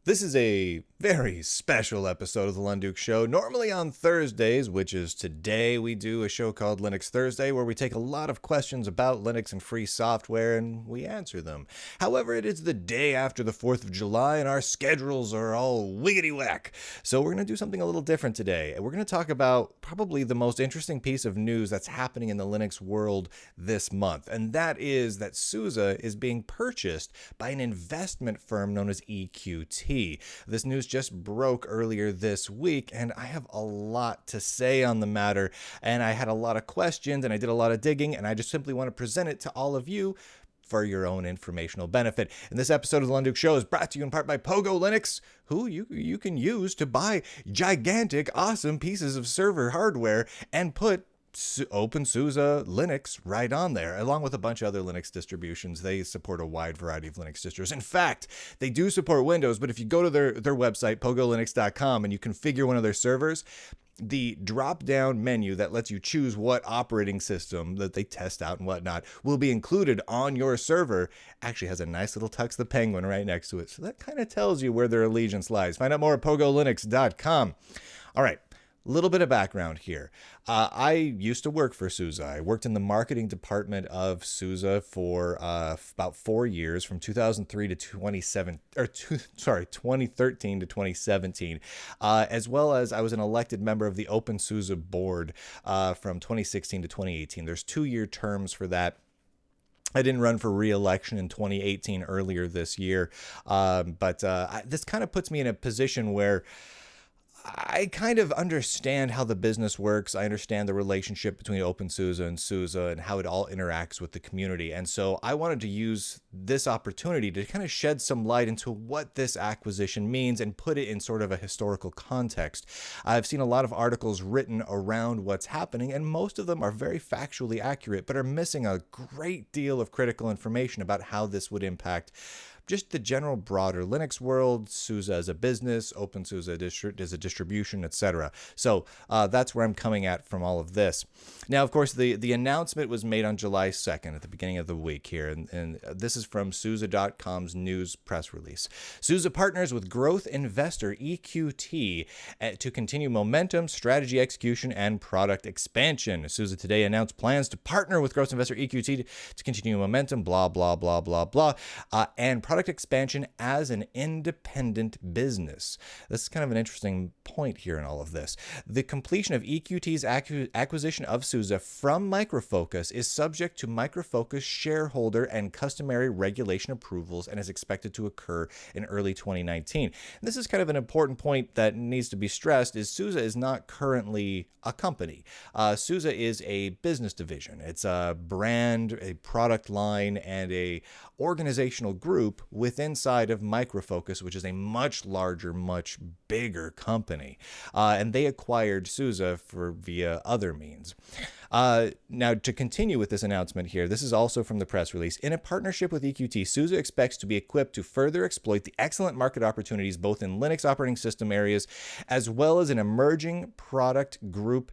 This is a very special episode of the Lunduke Show. Normally on Thursdays, which is today, we do a show called Linux Thursday where we take a lot of questions about Linux and free software and we answer them. However, it is the day after the 4th of July and our schedules are all wiggity whack. So we're going to do something a little different today. We're going to talk about probably the most interesting piece of news that's happening in the Linux world this month. And that is that SUSE is being purchased by an investment firm known as EQT. This news just broke earlier this week, and I have a lot to say on the matter, and I had a lot of questions, and I did a lot of digging, and I just simply want to present it to all of you for your own informational benefit. And this episode of the Lunduke Show is brought to you in part by Pogo Linux, who you can use to buy gigantic, awesome pieces of server hardware and put openSUSE Linux right on there, along with a bunch of other Linux distributions. They support a wide variety of Linux distros. In fact, they do support Windows, but if you go to their website, pogolinux.com, and you configure one of their servers, the drop-down menu that lets you choose what operating system that they test out and whatnot will be included on your server actually has a nice little Tux the Penguin right next to it. So that kind of tells you where their allegiance lies. Find out more at pogolinux.com. All right. Little bit of background here. I used to work for SUSE. I worked in the marketing department of SUSE for about 4 years, from 2003 to 2013 to 2017, as well as I was an elected member of the openSUSE board from 2016 to 2018. There's 2-year terms for that. I didn't run for re-election in 2018 earlier this year, but this kind of puts me in a position where I kind of understand how the business works. I understand the relationship between openSUSE and SUSE and how it all interacts with the community. And so I wanted to use this opportunity to kind of shed some light into what this acquisition means and put it in sort of a historical context. I've seen a lot of articles written around what's happening, and most of them are very factually accurate, but are missing a great deal of critical information about how this would impact just the general broader Linux world, SUSE as a business, openSUSE as a distribution, etc. So that's where I'm coming at from all of this. Now, of course, the announcement was made on July 2nd at the beginning of the week here, and this is from SUSE.com's news press release. SUSE partners with growth investor EQT to continue momentum, strategy execution, and product expansion. SUSE today announced plans to partner with growth investor EQT to continue momentum, blah, blah, blah, blah, blah, and product expansion as an independent business. This is kind of an interesting point here in all of this. The completion of EQT's acquisition of SUSE from Micro Focus is subject to Micro Focus shareholder and customary regulation approvals and is expected to occur in early 2019. And this is kind of an important point that needs to be stressed, is SUSE is not currently a company. SUSE is a business division. It's a brand, a product line, and a organizational group within inside of Micro Focus, which is a much larger, much bigger company. And they acquired SUSE via other means. Now, to continue with this announcement here, this is also from the press release. In a partnership with EQT, SUSE expects to be equipped to further exploit the excellent market opportunities both in Linux operating system areas as well as in emerging product group,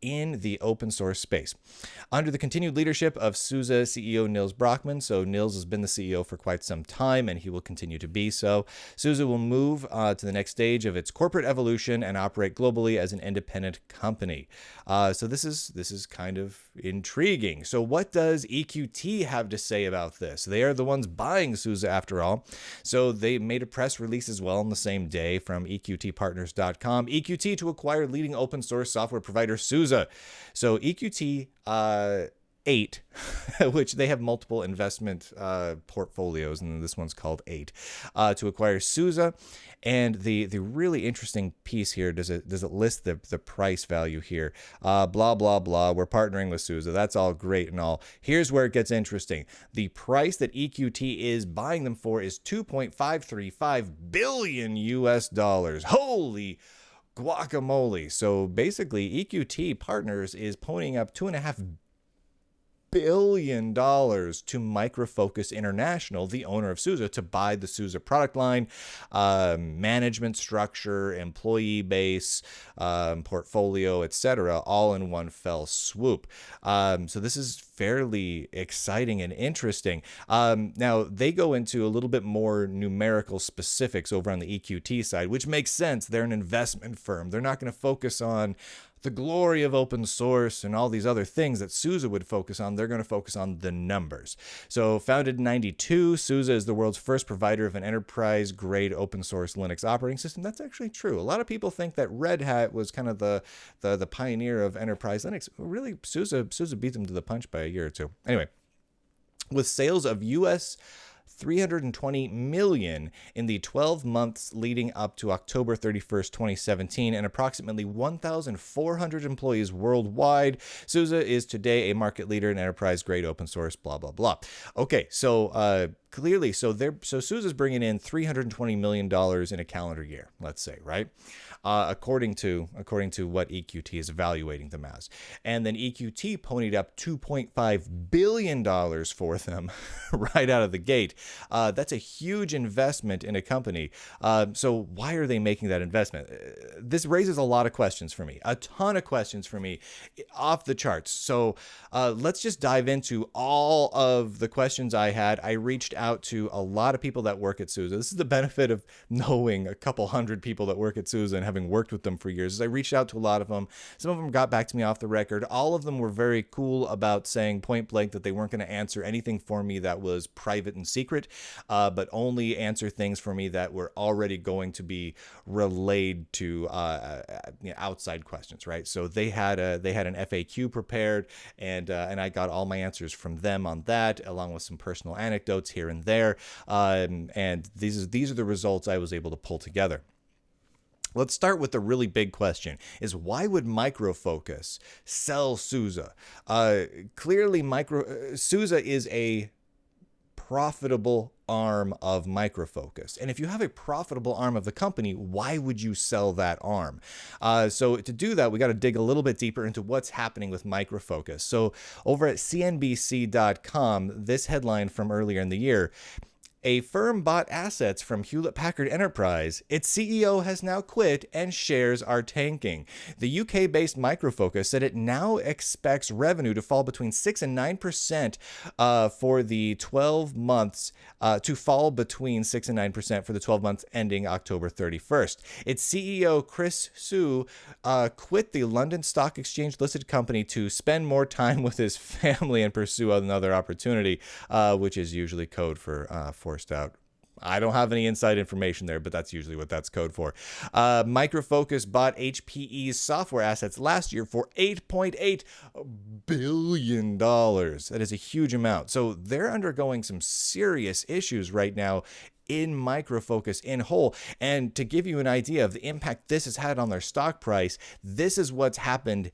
in the open source space. Under the continued leadership of SUSE CEO Nils Brockmann, so Nils has been the CEO for quite some time and he will continue to be so, SUSE will move to the next stage of its corporate evolution and operate globally as an independent company. So this is kind of intriguing. So what does EQT have to say about this? They are the ones buying SUSE after all. So they made a press release as well on the same day from EQTpartners.com. EQT to acquire leading open source software provider SUSE. So EQT 8, which they have multiple investment portfolios, and this one's called 8, to acquire SUSE. And the really interesting piece here, does it list the price value here? Blah, blah, blah. We're partnering with SUSE. That's all great and all. Here's where it gets interesting. The price that EQT is buying them for is $2.535 billion US dollars. Holy guacamole. So basically EQT Partners is ponying up $2.5 billion to Micro Focus International, the owner of SUSE, to buy the SUSE product line, management structure, employee base, portfolio, etc., all in one fell swoop. So this is fairly exciting and interesting. Now, they go into a little bit more numerical specifics over on the EQT side, which makes sense. They're an investment firm. They're not going to focus on the glory of open source and all these other things that SUSE would focus on. They're going to focus on the numbers. So founded in 92, SUSE is the world's first provider of an enterprise-grade open source Linux operating system. That's actually true. A lot of people think that Red Hat was kind of the pioneer of enterprise Linux. Really, SUSE beat them to the punch by a year or two. Anyway, with sales of US $320 million in the 12 months leading up to October 31st, 2017, and approximately 1,400 employees worldwide, SUSE is today a market leader in enterprise-grade open source, blah, blah, blah. Okay, so clearly, so SUSE is bringing in $320 million in a calendar year, let's say, right? According to what EQT is evaluating them as. And then EQT ponied up $2.5 billion for them right out of the gate. That's a huge investment in a company. So why are they making that investment? This raises a lot of questions for me, a ton of questions for me, off the charts. So let's just dive into all of the questions I had. I reached out to a lot of people that work at SUSE. This is the benefit of knowing a couple hundred people that work at SUSE and having worked with them for years. I reached out to a lot of them. Some of them got back to me off the record. All of them were very cool about saying point blank that they weren't going to answer anything for me that was private and secret, but only answer things for me that were already going to be relayed to outside questions, right? So they had an FAQ prepared, and I got all my answers from them on that, along with some personal anecdotes here and there. And these are the results I was able to pull together. Let's start with the really big question, is why would Micro Focus sell SUSE? Clearly, SUSE is a profitable arm of Micro Focus. And if you have a profitable arm of the company, why would you sell that arm? So to do that, we got to dig a little bit deeper into what's happening with Micro Focus. So over at CNBC.com, this headline from earlier in the year, a firm bought assets from Hewlett-Packard Enterprise. Its CEO has now quit and shares are tanking. The UK-based Micro Focus said it now expects revenue to fall between 6 and 9% for the 12 months, to fall between 6 and 9% for the 12 months ending October 31st. Its CEO, Chris Sue, quit the London Stock Exchange listed company to spend more time with his family and pursue another opportunity, which is usually code for forced out. I don't have any inside information there, but that's usually what that's code for. Micro Focus bought HPE's software assets last year for $8.8 billion. That is a huge amount. So they're undergoing some serious issues right now in Micro Focus in whole. And to give you an idea of the impact this has had on their stock price, this is what's happened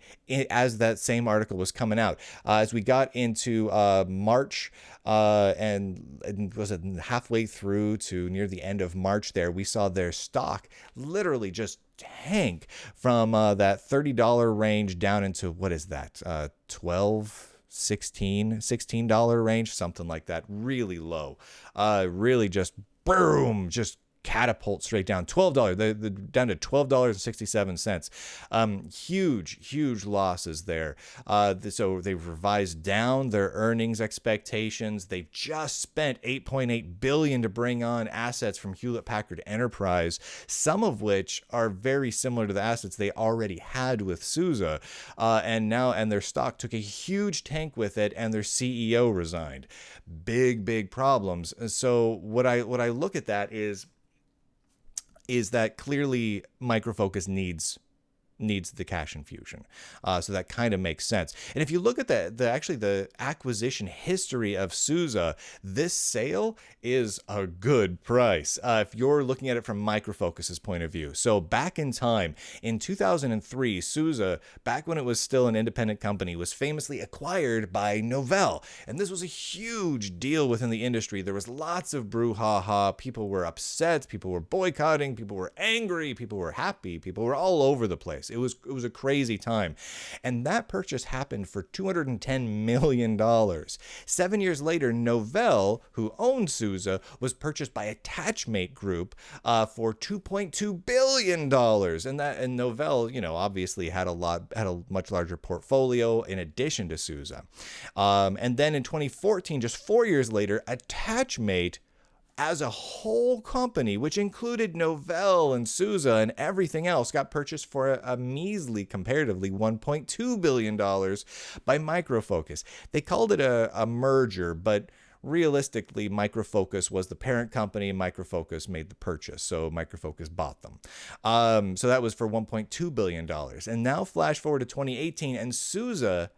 as that same article was coming out. As we got into March, and was it halfway through to near the end of March there, we saw their stock literally just tank from that $30 range down into, what is that, $16 range, something like that. Really low. Really just boom, just catapult straight down. $12, they're down to $12.67. Huge losses there. So they've revised down their earnings expectations. They've just spent $8.8 billion to bring on assets from Hewlett-Packard Enterprise, some of which are very similar to the assets they already had with SUSE. And their stock took a huge tank with it, and their CEO resigned. Big problems. So what I look at that is that clearly Micro Focus needs the cash infusion. So that kind of makes sense. And if you look at the acquisition history of SUSE, this sale is a good price if you're looking at it from Micro Focus's point of view. So back in time, in 2003, SUSE, back when it was still an independent company, was famously acquired by Novell. And this was a huge deal within the industry. There was lots of brouhaha. People were upset. People were boycotting. People were angry. People were happy. People were all over the place. It was a crazy time. And that purchase happened for $210 million. 7 years later, Novell, who owned SUSE, was purchased by Attachmate Group for $2.2 billion. And Novell, you know, obviously had a much larger portfolio in addition to SUSE. And then in 2014, just 4 years later, Attachmate as a whole company, which included Novell and SUSE and everything else, got purchased for a measly, comparatively, $1.2 billion by Micro Focus. They called it a merger, but realistically, Micro Focus was the parent company and Micro Focus made the purchase. So Micro Focus bought them. So that was for $1.2 billion. And now flash forward to 2018 and SUSE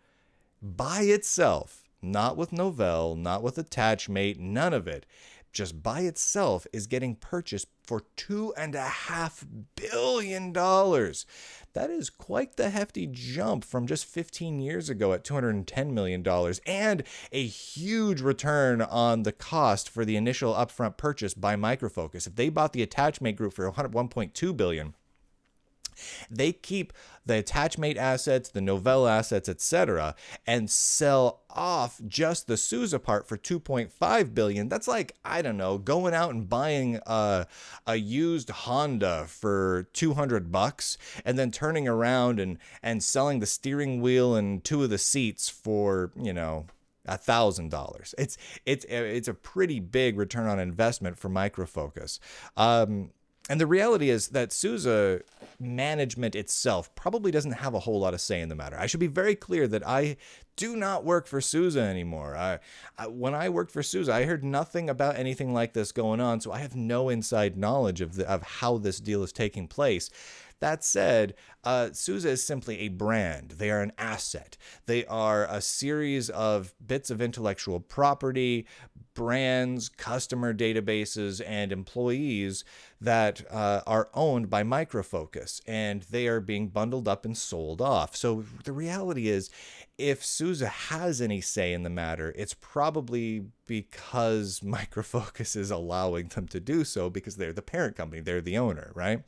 by itself, not with Novell, not with Attachmate, none of it, just by itself is getting purchased for $2.5 billion. That is quite the hefty jump from just 15 years ago at $210 million, and a huge return on the cost for the initial upfront purchase by Micro Focus. If they bought the Attachmate Group for $1.2 billion, they keep the Attachmate assets, the Novell assets, etc., and sell off just the SUSE part for $2.5 billion. That's like, I don't know, going out and buying a used Honda for $200 and then turning around and selling the steering wheel and two of the seats for, you know, $1,000. It's a pretty big return on investment for Micro Focus. And the reality is that SUSE management itself probably doesn't have a whole lot of say in the matter. I should be very clear that I do not work for SUSE anymore. When I worked for SUSE, I heard nothing about anything like this going on, so I have no inside knowledge of how this deal is taking place. That said, SUSE is simply a brand. They are an asset. They are a series of bits of intellectual property, brands, customer databases, and employees that are owned by Micro Focus, and they are being bundled up and sold off. So the reality is, if SUSE has any say in the matter, it's probably because Micro Focus is allowing them to do so because they're the parent company, they're the owner, right?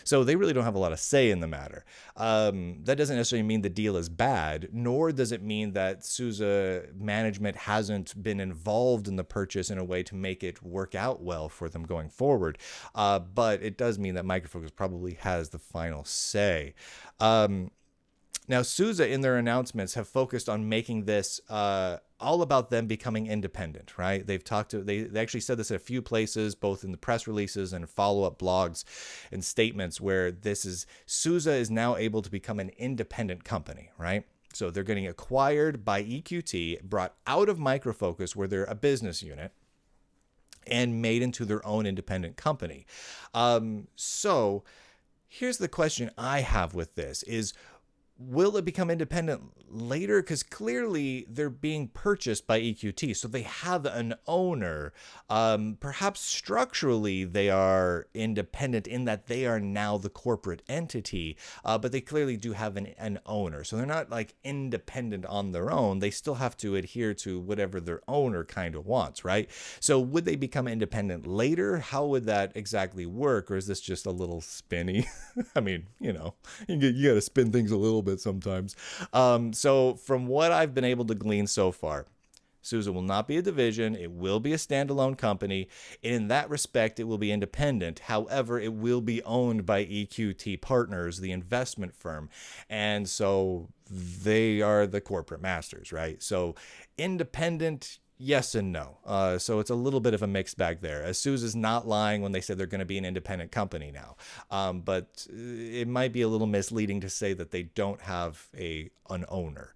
So they really don't have a lot of say in the matter. That doesn't necessarily mean the deal is bad, nor does it mean that SUSE management hasn't been involved in the purchase in a way to make it work out well for them going forward. But it does mean that Micro Focus probably has the final say. Now, SUSE in their announcements have focused on making this all about them becoming independent, right? They actually said this at a few places, both in the press releases and follow-up blogs and statements, where SUSE is now able to become an independent company, right? So they're getting acquired by EQT, brought out of Micro Focus, where they're a business unit, and made into their own independent company. So here's the question I have with this is, will it become independent later? Because clearly they're being purchased by EQT, so they have an owner. Perhaps structurally they are independent in that they are now the corporate entity, but they clearly do have an owner. So they're not like independent on their own. They still have to adhere to whatever their owner kind of wants, right? So would they become independent later? How would that exactly work? Or is this just a little spinny? I mean, you know, you got to spin things a little bit sometimes. So from what I've been able to glean so far, SUSE will not be a division. It will be a standalone company. In that respect, it will be independent. However, it will be owned by EQT Partners, the investment firm. And so they are the corporate masters, right? So independent, yes and no. So it's a little bit of a mixed bag there. SUSE is not lying when they said they're going to be an independent company now. But it might be a little misleading to say that they don't have an owner.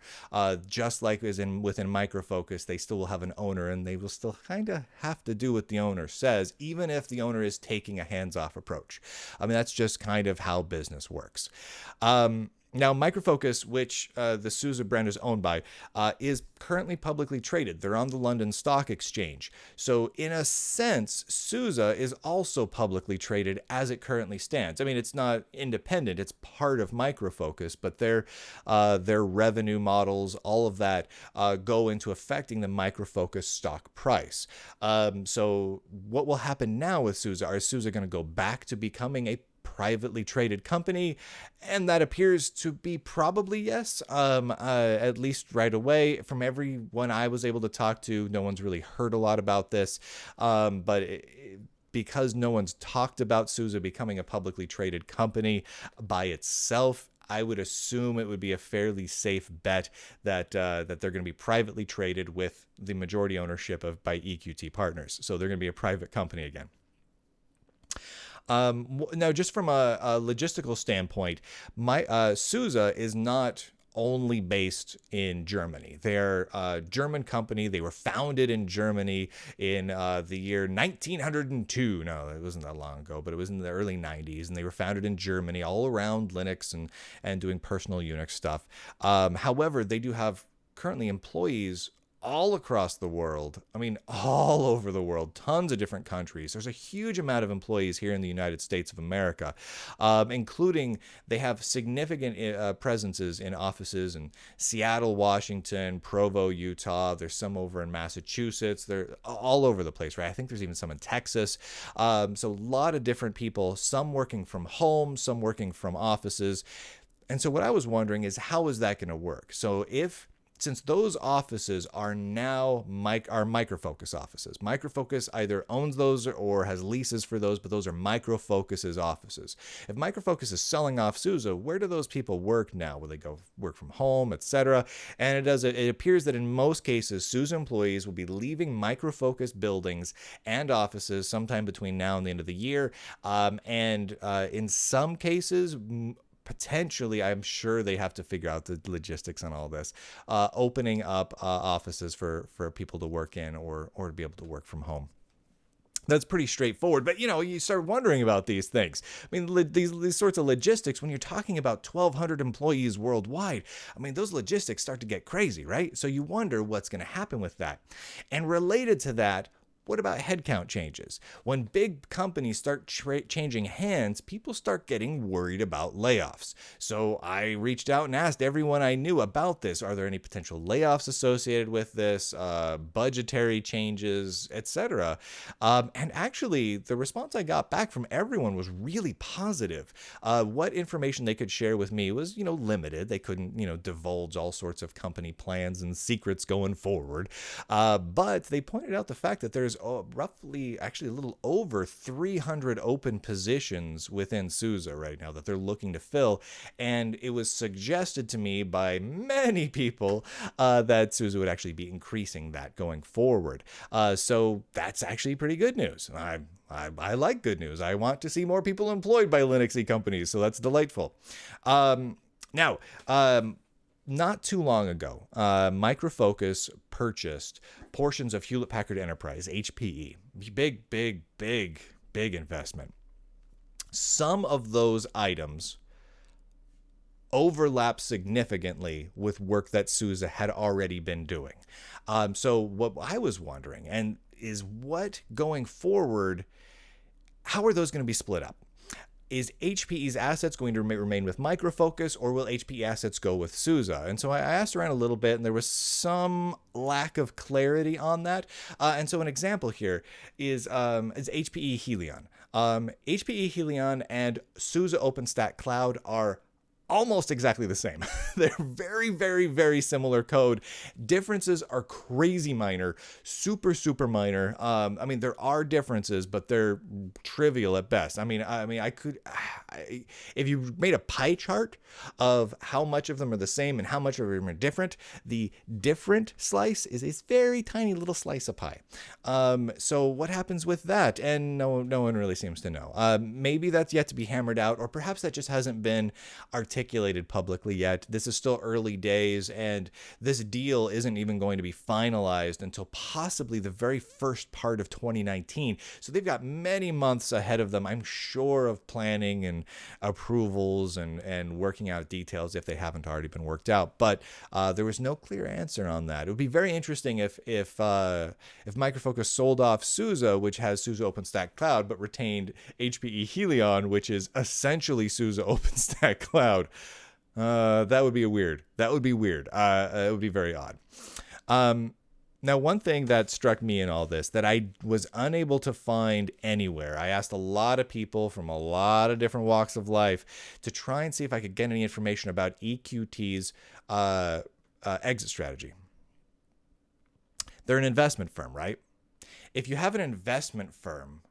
Just like as within Micro Focus, they still will have an owner, and they will still kind of have to do what the owner says, even if the owner is taking a hands-off approach. I mean, that's just kind of how business works. Now, Micro Focus, which the SUSE brand is owned by, is currently publicly traded. They're on the London Stock Exchange. So in a sense, SUSE is also publicly traded as it currently stands. I mean, it's not independent. It's part of Micro Focus, but their revenue models, all of that, go into affecting the Micro Focus stock price. So what will happen now with SUSE? Are SUSE going to go back to becoming a privately traded company? And that appears to be probably yes, at least right away. From everyone I was able to talk to, no one's really heard a lot about this, because no one's talked about SUSE becoming a publicly traded company by itself, I would assume it would be a fairly safe bet that that they're going to be privately traded with the majority ownership by EQT Partners. So they're going to be a private company again. Now, just from a logistical standpoint, SUSE is not only based in Germany. They're a German company. They were founded in Germany in the year 1902. No, it wasn't that long ago, but it was in the early 90s. And they were founded in Germany, all around Linux and doing personal Unix stuff. However, they do have currently employees all across the world. I mean, all over the world, tons of different countries. There's a huge amount of employees here in the United States of America, including they have significant presences in offices in Seattle, Washington, Provo, Utah. There's some over in Massachusetts. They're all over the place, right? I think there's even some in Texas. So a lot of different people, some working from home, some working from offices. And so what I was wondering is, how is that going to work? So since those offices are now Micro Focus offices. Micro Focus either owns those or has leases for those, but those are Micro Focus's offices. If Micro Focus is selling off SUSE, where do those people work now? Will they go work from home, etc.? And it appears that in most cases, SUSE employees will be leaving Micro Focus buildings and offices sometime between now and the end of the year. In some cases, potentially, I'm sure they have to figure out the logistics on all this, opening up offices for people to work in or to be able to work from home. That's pretty straightforward, but you start wondering about these things. I mean, these sorts of logistics, when you're talking about 1,200 employees worldwide, I mean, those logistics start to get crazy, right? So you wonder what's going to happen with that. And related to that, what about headcount changes? When big companies start changing hands, people start getting worried about layoffs. So I reached out and asked everyone I knew about this. Are there any potential layoffs associated with this, budgetary changes, etc.? And actually, the response I got back from everyone was really positive. What information they could share with me was, limited. They couldn't, divulge all sorts of company plans and secrets going forward. But they pointed out the fact that there's roughly, actually a little over 300 open positions within SUSE right now that they're looking to fill. And it was suggested to me by many people that SUSE would actually be increasing that going forward. So that's actually pretty good news. I like good news. I want to see more people employed by Linuxy companies, so that's delightful. Now, not too long ago, Micro Focus purchased portions of Hewlett Packard Enterprise, HPE. Big investment. Some of those items overlap significantly with work that SUSE had already been doing. So what I was wondering is what going forward, how are those going to be split up? Is HPE's assets going to remain with Micro Focus, or will HPE assets go with SUSE? And so I asked around a little bit, and there was some lack of clarity on that. And so an example here is HPE Helion. HPE Helion and SUSE OpenStack Cloud are almost exactly the same. They're very similar code. Differences are crazy minor, super minor. I mean, there are differences, but they're trivial at best. I mean, if you made a pie chart of how much of them are the same and how much of them are different, the different slice is a very tiny little slice of pie. So what happens with that? And no one really seems to know. Maybe that's yet to be hammered out, or perhaps that just hasn't been articulated publicly yet. This is still early days, and this deal isn't even going to be finalized until possibly the very first part of 2019. So they've got many months ahead of them, I'm sure, of planning and approvals and working out details if they haven't already been worked out. But there was no clear answer on that. It would be very interesting if Micro Focus sold off SUSE, which has SUSE OpenStack Cloud, but retained HPE Helion, which is essentially SUSE OpenStack Cloud. That would be weird. It would be very odd. Now, one thing that struck me in all this that I was unable to find anywhere, I asked a lot of people from a lot of different walks of life to try and see if I could get any information about EQT's exit strategy. They're an investment firm, right? If you have an investment firm,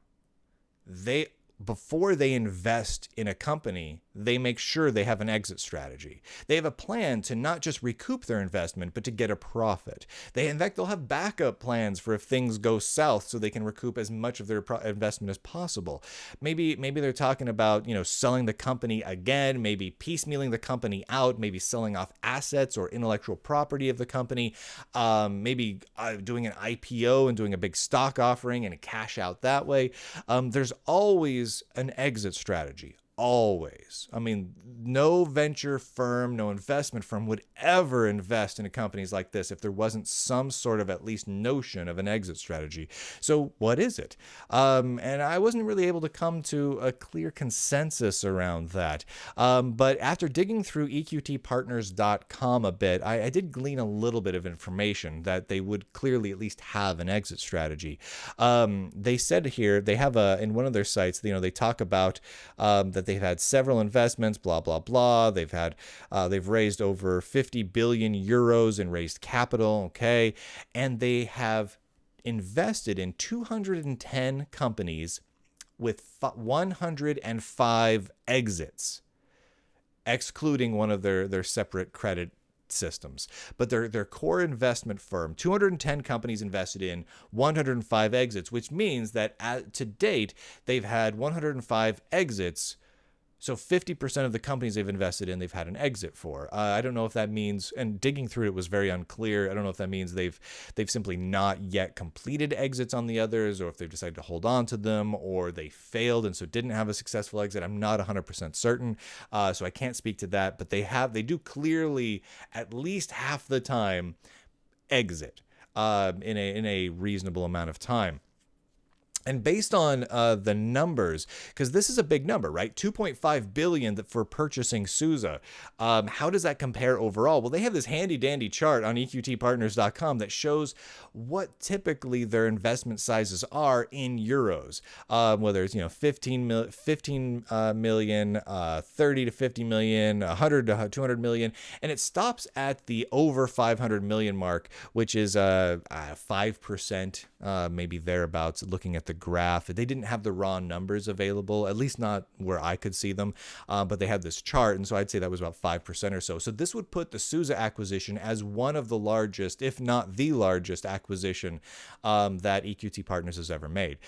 before they invest in a company, they make sure they have an exit strategy. They have a plan to not just recoup their investment, but to get a profit. In fact, they'll have backup plans for if things go south so they can recoup as much of their investment as possible. Maybe they're talking about, selling the company again, maybe piecemealing the company out, maybe selling off assets or intellectual property of the company, maybe doing an IPO and doing a big stock offering and a cash out that way. There's always an exit strategy. Always. I mean, no venture firm, no investment firm would ever invest in companies like this if there wasn't some sort of at least notion of an exit strategy. So what is it? And I wasn't really able to come to a clear consensus around that. But after digging through EQTpartners.com a bit, I did glean a little bit of information that they would clearly at least have an exit strategy. They said here, they have in one of their sites, they talk about that they've had several investments, blah, blah, blah. They've raised over 50 billion euros in raised capital, okay? And they have invested in 210 companies with 105 exits, excluding one of their separate credit systems. But their core investment firm, 210 companies invested in, 105 exits, which means that to date, they've had 105 exits. So 50% of the companies they've invested in, they've had an exit for. I don't know if that means, and digging through it was very unclear. I don't know if that means they've simply not yet completed exits on the others, or if they've decided to hold on to them, or they failed and so didn't have a successful exit. I'm not 100% certain, so I can't speak to that. But they do clearly, at least half the time, exit in a reasonable amount of time. And based on the numbers, because this is a big number, right? 2.5 billion for purchasing SUSE. How does that compare overall? Well, they have this handy dandy chart on EQTpartners.com that shows what typically their investment sizes are in euros. Whether it's 15 million, 30 to 50 million, 100 to 200 million, and it stops at the over 500 million mark, which is 5%, maybe thereabouts. Looking at the graph, they didn't have the raw numbers available, at least not where I could see them, but they had this chart, and so I'd say that was about 5% or so. So this would put the SUSE acquisition as one of the largest, if not the largest acquisition that EQT Partners has ever made.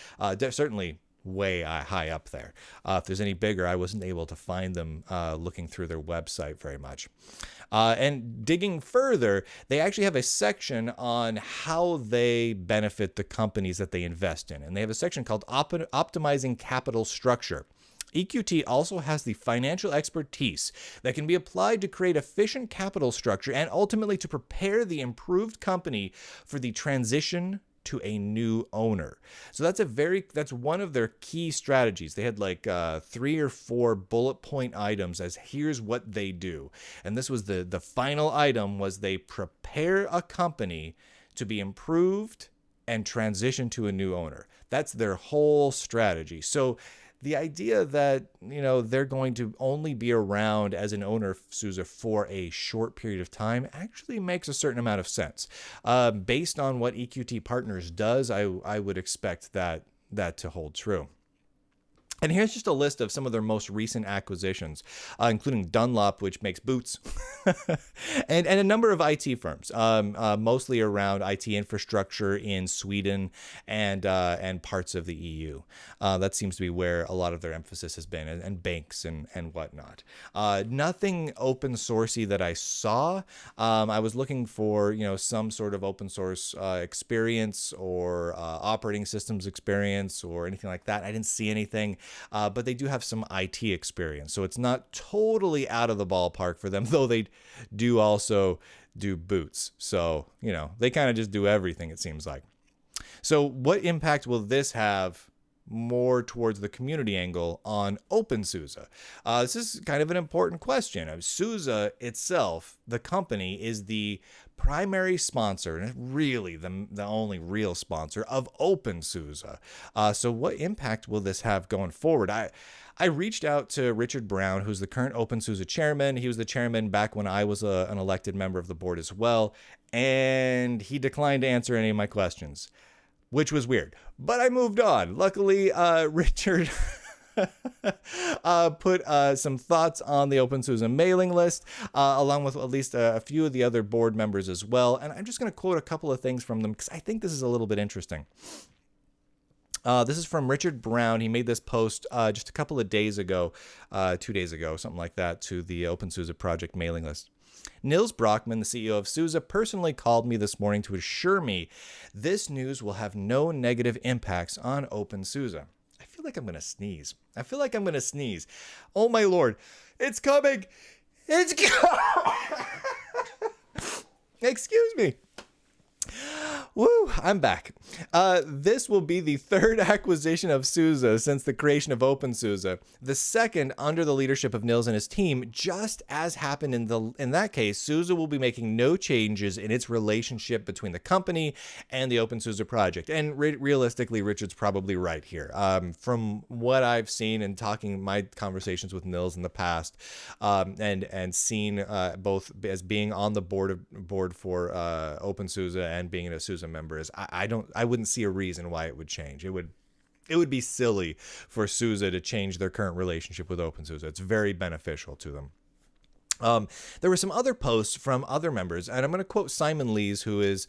Certainly way high up there. If there's any bigger, I wasn't able to find them looking through their website very much. And digging further, they actually have a section on how they benefit the companies that they invest in. And they have a section called Optimizing Capital Structure. EQT also has the financial expertise that can be applied to create efficient capital structure and ultimately to prepare the improved company for the transition to a new owner. So that's one of their key strategies. They had like 3 or 4 bullet point items as here's what they do. And this was the final item was they prepare a company to be improved and transition to a new owner. That's their whole strategy. So the idea that, they're going to only be around as an owner of SUSE for a short period of time actually makes a certain amount of sense. Based on what EQT Partners does, I would expect that to hold true. And here's just a list of some of their most recent acquisitions, including Dunlop, which makes boots, and a number of IT firms, mostly around IT infrastructure in Sweden and parts of the EU. That seems to be where a lot of their emphasis has been, and banks and whatnot. Nothing open sourcey that I saw. I was looking for some sort of open source experience or operating systems experience or anything like that. I didn't see anything. But they do have some IT experience, so it's not totally out of the ballpark for them, though they do also do boots. So, they kind of just do everything, it seems like. So what impact will this have more towards the community angle on openSUSE? This is kind of an important question. SUSE itself, the company, is the primary sponsor, and really the only real sponsor of openSUSE. So what impact will this have going forward? I reached out to Richard Brown, who's the current openSUSE chairman. He was the chairman back when I was an elected member of the board as well, and he declined to answer any of my questions, which was weird. But I moved on. Luckily, Richard put some thoughts on the openSUSE mailing list, along with at least a few of the other board members as well. And I'm just going to quote a couple of things from them because I think this is a little bit interesting. This is from Richard Brown. He made this post just a couple of days ago, 2 days ago, something like that, to the openSUSE project mailing list. Nils Brockman, the CEO of SUSE, personally called me this morning to assure me this news will have no negative impacts on openSUSE. I feel like I'm going to sneeze. I feel like I'm going to sneeze. Oh my Lord. It's coming. It's coming. Excuse me. Woo, I'm back. This will be the third acquisition of SUSE since the creation of openSUSE. The second under the leadership of Nils and his team. Just as happened in that case, SUSE will be making no changes in its relationship between the company and the openSUSE project. And realistically, Richard's probably right here. From what I've seen and talking my conversations with Nils in the past, and seen both as being on the board for openSUSE and being a SUSE member, is I wouldn't see a reason why it would change. It would be silly for SUSE to change their current relationship with openSUSE. It's very beneficial to them. There were some other posts from other members, and I'm going to quote Simon Lees, who is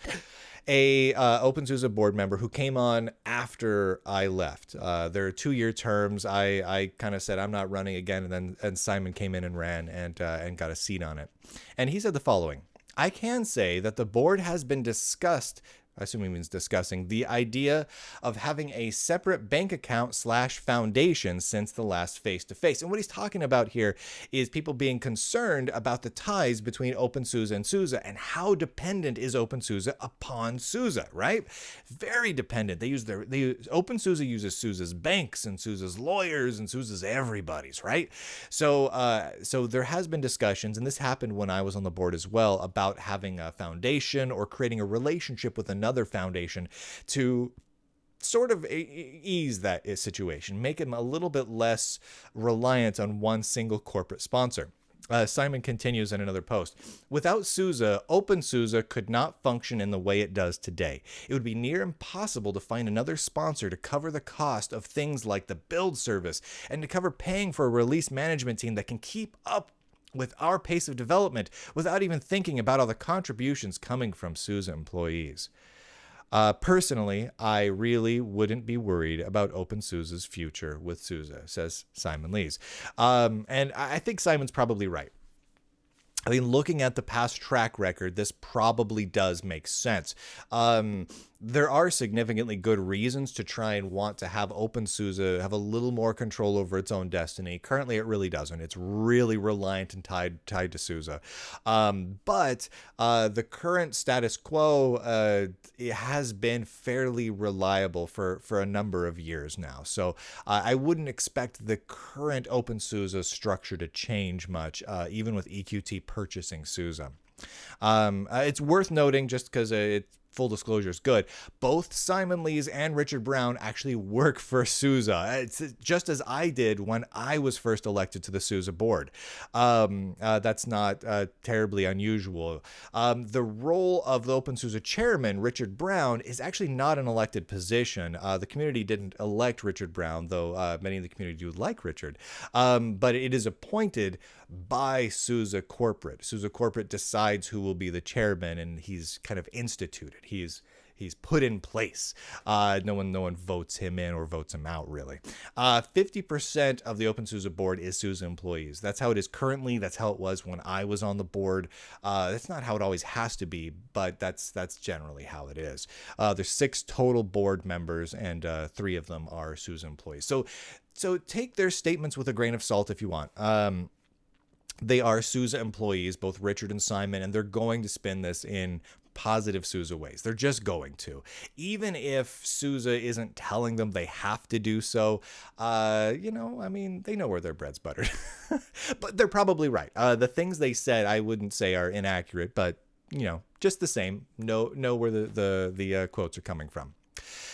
a openSUSE board member who came on after I left. There are 2-year terms. I kind of said I'm not running again, and Simon came in and ran and got a seat on it. And he said the following: I can say that the board has been discussed, I assume he means discussing, the idea of having a separate bank account / foundation since the last face-to-face. And what he's talking about here is people being concerned about the ties between openSUSE and SUSE, and how dependent is openSUSE upon SUSE, right? Very dependent. openSUSE uses SUSE's banks and SUSE's lawyers and SUSE's everybody's, right? So there has been discussions, and this happened when I was on the board as well, about having a foundation or creating a relationship with another foundation to sort of ease that situation, make them a little bit less reliant on one single corporate sponsor. Simon continues in another post: without SUSE, openSUSE could not function in the way it does today. It would be near impossible to find another sponsor to cover the cost of things like the build service and to cover paying for a release management team that can keep up with our pace of development without even thinking about all the contributions coming from SUSE employees. Personally, I really wouldn't be worried about openSUSE's future with SUSE, says Simon Lees. And I think Simon's probably right. I mean, looking at the past track record, this probably does make sense. There are significantly good reasons to try and want to have openSUSE have a little more control over its own destiny. Currently, it really doesn't. It's really reliant and tied to SUSE. But the current status quo it has been fairly reliable for a number of years now. So I wouldn't expect the current openSUSE structure to change much, even with EQT purchasing SUSE. It's worth noting, just because full disclosure is good, both Simon Lees and Richard Brown actually work for SUSE. It's just as I did when I was first elected to the SUSE board. That's not terribly unusual. The role of the openSUSE chairman, Richard Brown, is actually not an elected position. The community didn't elect Richard Brown, though many in the community do like Richard. But it is appointed by SUSE corporate. SUSE corporate decides who will be the chairman, and he's kind of instituted. He's put in place. No one votes him in or votes him out, really. 50% of the openSUSE board is SUSE employees. That's how it is currently. That's how it was when I was on the board. That's not how it always has to be, but that's generally how it is. There's 6 total board members, and 3 of them are SUSE employees. So take their statements with a grain of salt if you want. They are SUSE employees, both Richard and Simon, and they're going to spin this in positive SUSE ways. They're just going to. Even if SUSE isn't telling them they have to do so, I mean, they know where their bread's buttered. But they're probably right. The things they said, I wouldn't say are inaccurate, but, just the same. Know where the quotes are coming from.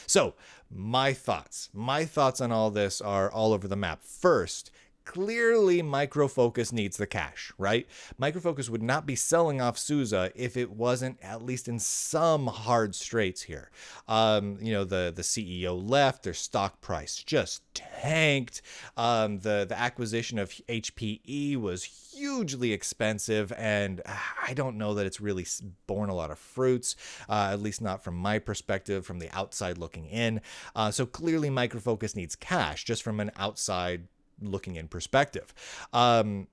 So my thoughts on all this are all over the map. First, clearly Micro Focus needs the cash, right? Micro Focus would not be selling off SUSE if it wasn't at least in some hard straits here. The CEO left, their stock price just tanked. The acquisition of HPE was hugely expensive, and I don't know that it's really borne a lot of fruits, at least not from my perspective, from the outside looking in. So clearly Micro Focus needs cash, just from an outside looking in perspective. And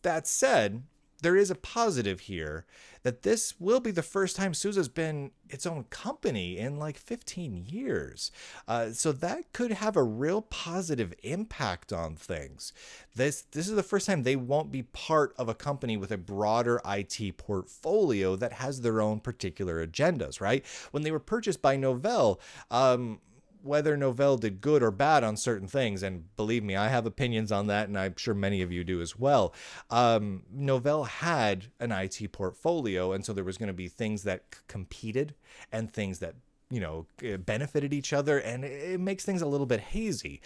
that said, there is a positive here that this will be the first time SUSE has been its own company in like 15 years. So that could have a real positive impact on things. This is the first time they won't be part of a company with a broader IT portfolio that has their own particular agendas, right? When they were purchased by Novell, whether Novell did good or bad on certain things, and believe me, I have opinions on that, and I'm sure many of you do as well. Novell had an IT portfolio, and so there was going to be things that competed and things that benefited each other, and it makes things a little bit hazy.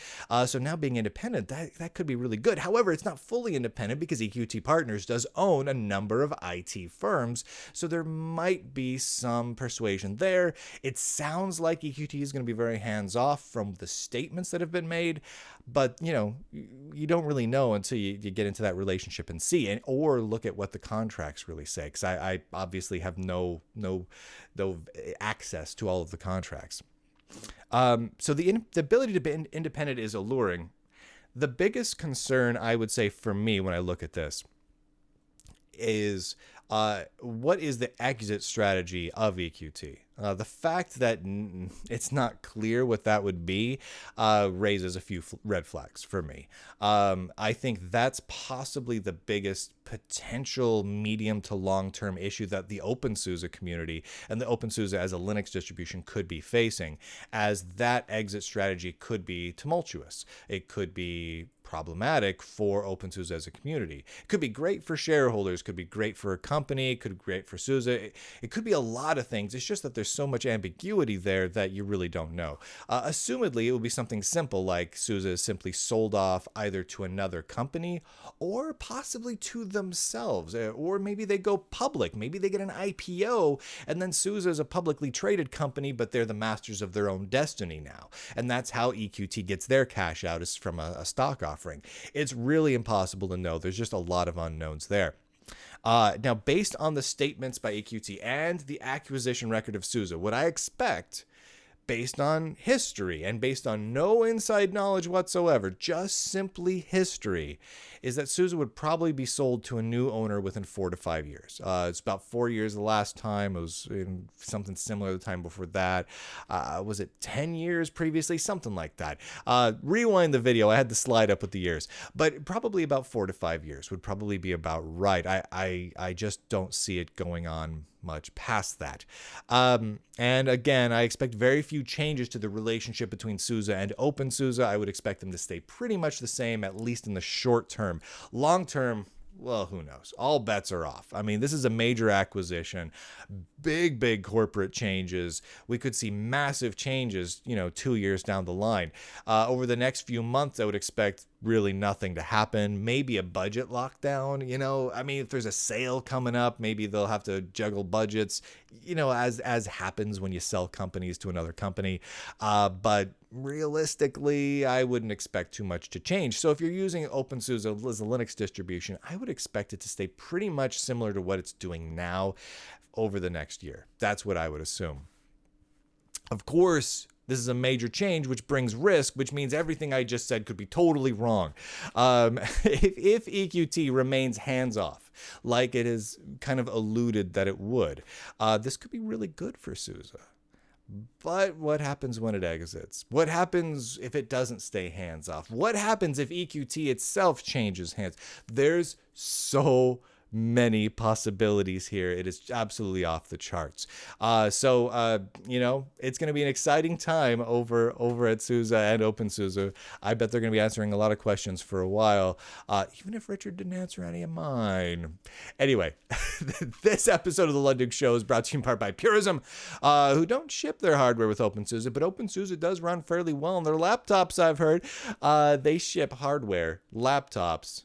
So now being independent, that could be really good. However, it's not fully independent because EQT Partners does own a number of IT firms, so there might be some persuasion there. It sounds like EQT is going to be very hands-off from the statements that have been made, but you don't really know until you get into that relationship and see, or look at what the contracts really say, because I obviously have no access to all of the contracts. So the ability to be independent is alluring. The biggest concern, I would say, for me when I look at this is what is the exit strategy of EQT? The fact that it's not clear what that would be raises a few red flags for me. I think that's possibly the biggest potential medium to long-term issue that the openSUSE community and the openSUSE as a Linux distribution could be facing, as that exit strategy could be tumultuous. It could be problematic for openSUSE as a community. It could be great for shareholders, could be great for a company, could be great for SUSE. It could be a lot of things. It's just that there's so much ambiguity there that you really don't know. Assumedly, it will be something simple like SUSE is simply sold off either to another company or possibly to themselves, or maybe they go public. Maybe they get an IPO, and then SUSE is a publicly traded company, but they're the masters of their own destiny now. And that's how EQT gets their cash out, is from a stock offering. It's really impossible to know. There's just a lot of unknowns there. Now, based on the statements by EQT and the acquisition record of SUSE, what I expect, based on history and based on no inside knowledge whatsoever, just simply history, is that SUSE would probably be sold to a new owner within 4 to 5 years. It's about 4 years the last time. It was in something similar the time before that. Was it 10 years previously? Something like that. Rewind the video. I had the slide up with the years. But probably about 4 to 5 years would probably be about right. I just don't see it going on much past that. And again, I expect very few changes to the relationship between SUSE and openSUSE. I would expect them to stay pretty much the same, at least in the short term. Long term, well, who knows? All bets are off. I mean, this is a major acquisition, big corporate changes. We could see massive changes, 2 years down the line. Over the next few months, I would expect really nothing to happen. Maybe a budget lockdown, I mean, if there's a sale coming up, maybe they'll have to juggle budgets, as happens when you sell companies to another company. But realistically, I wouldn't expect too much to change. So if you're using openSUSE as a Linux distribution, I would expect it to stay pretty much similar to what it's doing now over the next year. That's what I would assume. Of course, this is a major change, which brings risk, which means everything I just said could be totally wrong. If EQT remains hands-off, like it is kind of alluded that it would, this could be really good for SUSE. But what happens when it exits? What happens if it doesn't stay hands-off? What happens if EQT itself changes hands? There's so many possibilities here. It is absolutely off the charts. You know, it's going to be an exciting time over at SUSE and openSUSE. I bet they're going to be answering a lot of questions for a while, even if Richard didn't answer any of mine. Anyway, this episode of the Lunduk Show is brought to you in part by Purism, who don't ship their hardware with openSUSE, but openSUSE does run fairly well on their laptops, I've heard. They ship hardware, laptops,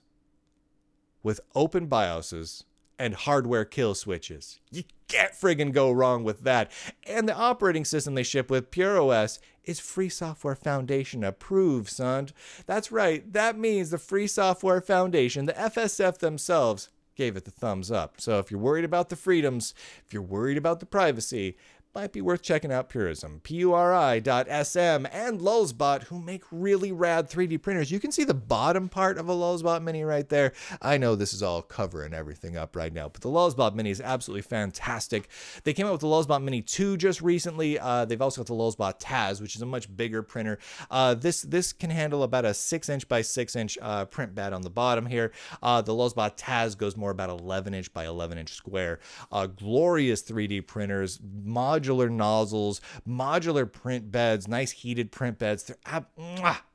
with open BIOSes and hardware kill switches. You can't friggin' go wrong with that. And the operating system they ship with, PureOS, is Free Software Foundation approved, son. That's right. That means the Free Software Foundation, the FSF themselves, gave it the thumbs up. So if you're worried about the freedoms, if you're worried about the privacy, might be worth checking out Purism, PURI.SM, and Lulzbot, who make really rad 3D printers. You can see the bottom part of a Lulzbot Mini right there. I know this is all covering everything up right now, but the Lulzbot Mini is absolutely fantastic. They came out with the Lulzbot Mini 2 just recently. They've also got the Lulzbot Taz, which is a much bigger printer. This can handle about a 6-inch by 6-inch print bed on the bottom here. The Lulzbot Taz goes more about 11-inch by 11-inch square. Glorious 3D printers, modular nozzles, modular print beds, nice heated print beds.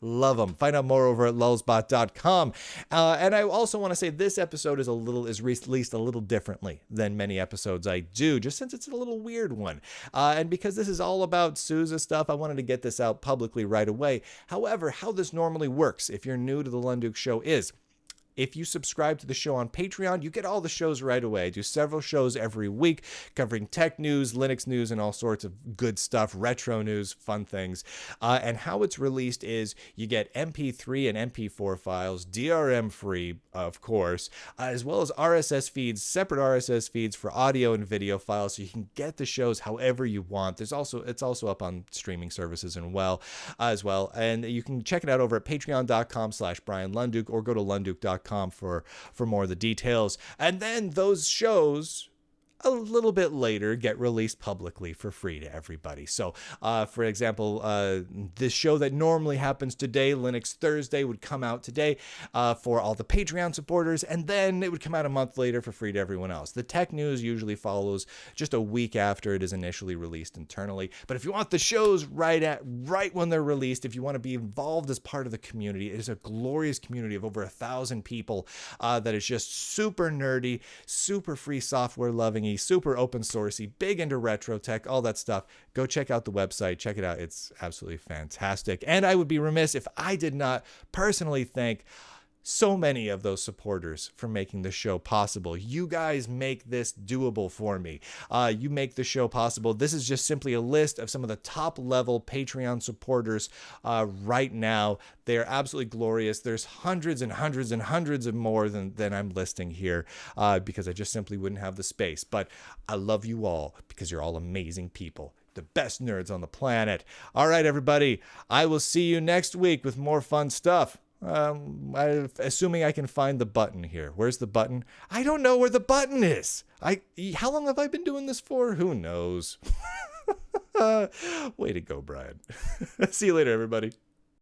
Love them. Find out more over at lulzbot.com. And I also want to say this episode is released a little differently than many episodes I do, just since it's a little weird one. And because this is all about SUSE stuff, I wanted to get this out publicly right away. However, how this normally works, if you're new to the Lunduk Show, is if you subscribe to the show on Patreon, you get all the shows right away. I do several shows every week covering tech news, Linux news, and all sorts of good stuff, retro news, fun things. And how it's released is you get MP3 and MP4 files, DRM-free, of course, as well as RSS feeds, separate RSS feeds for audio and video files, so you can get the shows however you want. It's also up on streaming services as well. And you can check it out over at patreon.com/Brian Lunduk, or go to lunduk.com for more of the details. And then those shows a little bit later get released publicly for free to everybody. So for example, this show that normally happens today, Linux Thursday, would come out today for all the Patreon supporters, and then it would come out a month later for free to everyone else. The tech news usually follows just a week after it is initially released internally. But if you want the shows right when they're released, if you want to be involved as part of the community, it is a glorious community of over 1,000 people that is just super nerdy, super free software loving, super open sourcey, big into retro tech, all that stuff. Go check out the website. Check it out. It's absolutely fantastic. And I would be remiss if I did not personally thank so many of those supporters for making the show possible. You guys make this doable for me. You make the show possible. This is just simply a list of some of the top level Patreon supporters right now. They are absolutely glorious. There's hundreds and hundreds and hundreds of more than I'm listing here because I just simply wouldn't have the space. But I love you all because you're all amazing people. The best nerds on the planet. All right, everybody. I will see you next week with more fun stuff. Assuming I can find the button here. Where's the button? I don't know where the button is. How long have I been doing this for? Who knows? Way to go, Brian. See you later, everybody.